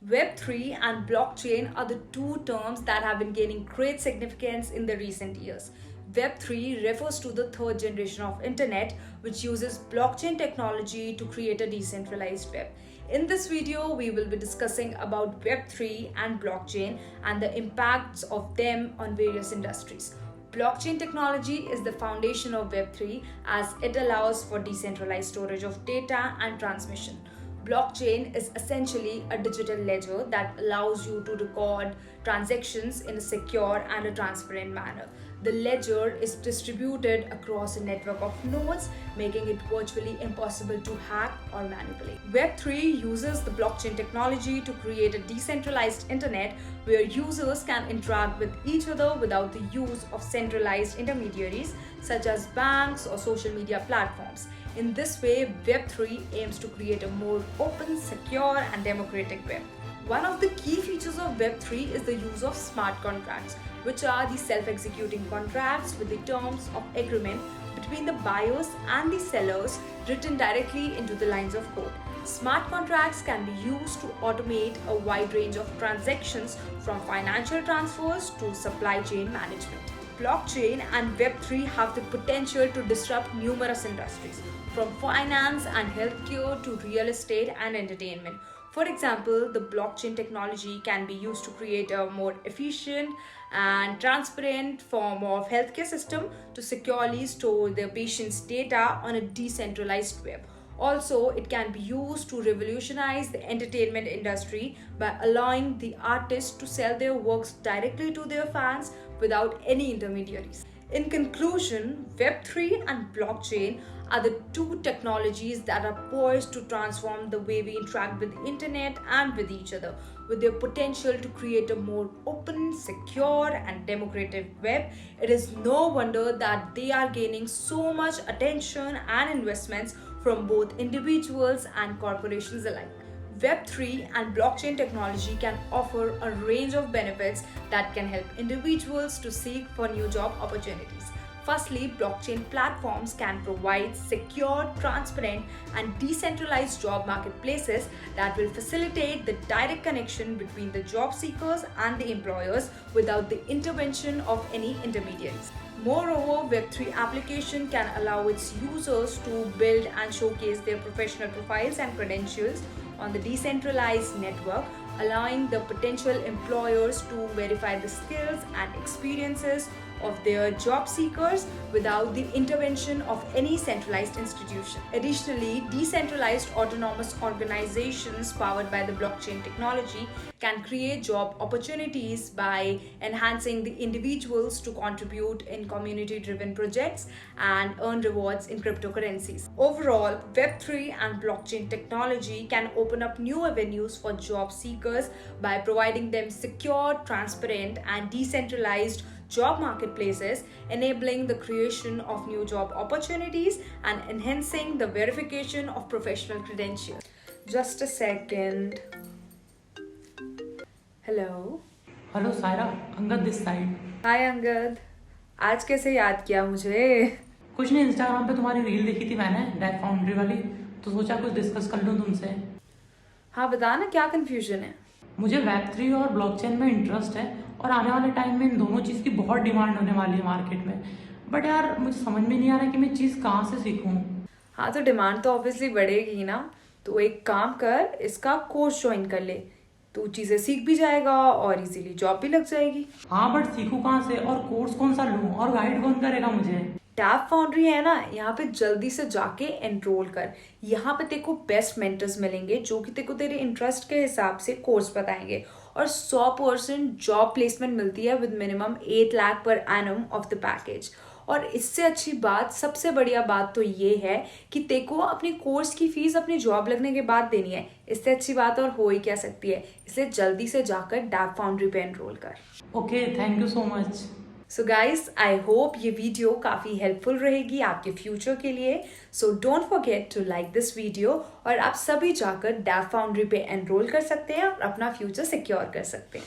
Web3 and blockchain are the two terms that have been gaining great significance in the recent years. Web3 refers to the third generation of internet, which uses blockchain technology to create a decentralized web. In this video, we will be discussing about Web3 and blockchain and the impacts of them on various industries. Blockchain technology is the foundation of Web3 as it allows for decentralized storage of data and transmission. Blockchain is essentially a digital ledger that allows you to record transactions in a secure and a transparent manner. The ledger is distributed across a network of nodes, making it virtually impossible to hack or manipulate. Web3 uses the blockchain technology to create a decentralized internet where users can interact with each other without the use of centralized intermediaries such as banks or social media platforms. In this way, Web3 aims to create a more open, secure, and democratic web. One of the key features of Web3 is the use of smart contracts, which are the self-executing contracts with the terms of agreement between the buyers and the sellers written directly into the lines of code. Smart contracts can be used to automate a wide range of transactions from financial transfers to supply chain management. Blockchain and Web3 have the potential to disrupt numerous industries, from finance and healthcare to real estate and entertainment. For example, the blockchain technology can be used to create a more efficient and transparent form of healthcare system to securely store their patients' data on a decentralized web. Also, it can be used to revolutionize the entertainment industry by allowing the artists to sell their works directly to their fans without any intermediaries. In conclusion, Web3 and blockchain are the two technologies that are poised to transform the way we interact with the internet and with each other. With their potential to create a more open, secure, and democratic web, it is no wonder that they are gaining so much attention and investments from both individuals and corporations alike. Web3 and blockchain technology can offer a range of benefits that can help individuals to seek for new job opportunities. Firstly, blockchain platforms can provide secure, transparent, and decentralized job marketplaces that will facilitate the direct connection between the job seekers and the employers without the intervention of any intermediaries. Moreover, Web3 application can allow its users to build and showcase their professional profiles and credentials on the decentralized network, allowing the potential employers to verify the skills and experiences of their job seekers without the intervention of any centralized institution. Additionally, decentralized autonomous organizations powered by the blockchain technology can create job opportunities by enhancing the individuals to contribute in community-driven projects and earn rewards in cryptocurrencies. Overall, Web3 and blockchain technology can open up new avenues for job seekers by providing them secure, transparent, and decentralized job marketplaces, enabling the creation of new job opportunities and enhancing the verification of professional credentials. Just a second. Hello. Hello Saira, Angad this side. Hi Angad, आज कैसे याद किया मुझे? कुछ नहीं, Instagram पे तुम्हारी reel देखी थी मैंने, डैप फाउंड्री वाली, तो सोचा कुछ डिस्कस कर लूँ तुमसे। हाँ बता ना, क्या कंफ्यूजन है? मुझे वेब3 और ब्लॉकचेन में इंटरेस्ट है और आने वाले टाइम में इन दोनों चीज़ की बहुत डिमांड होने वाली है मार्केट में। बट यार मुझे समझ में नहीं आ रहा कि मैं चीज़ कहाँ से सीखूँ। हाँ तो डिमांड तो ऑब्वियसली बढ़ेगी ना, तो एक काम कर, इसका कोर्स ज्वाइन कर ले, तू चीज़ें सीख भी जाएगा और इजीली जॉब भी लग जाएगी। हाँ बट सीखूँ कहाँ से और कोर्स कौन सा लूँ और गाइड कौन करेगा मुझे? डैपफाउंड्री है ना, यहाँ पे जल्दी से जाके एनरोल कर। यहाँ पे तेरे को बेस्ट मेंटर्स मिलेंगे जो कि तेरे को तेरे इंटरेस्ट के हिसाब से कोर्स बताएंगे और 100% जॉब प्लेसमेंट मिलती है with minimum 8 lakh per annum of the package. और इससे अच्छी बात, सबसे बढ़िया बात तो ये है कि तेरे को अपनी कोर्स की फीस अपनी जॉब लगने के बाद देनी है। इससे अच्छी बात और हो ही क्या सकती है, इसलिए जल्दी से जाकर डैपफाउंड्री पे एनरोल कर। Okay, thank you so much. So guys, I hope ये वीडियो काफ़ी हेल्पफुल रहेगी आपके फ्यूचर के लिए। So don't forget to like this video और आप सभी जाकर डैपफाउंड्री पे एनरोल कर सकते हैं और अपना फ्यूचर सिक्योर कर सकते हैं।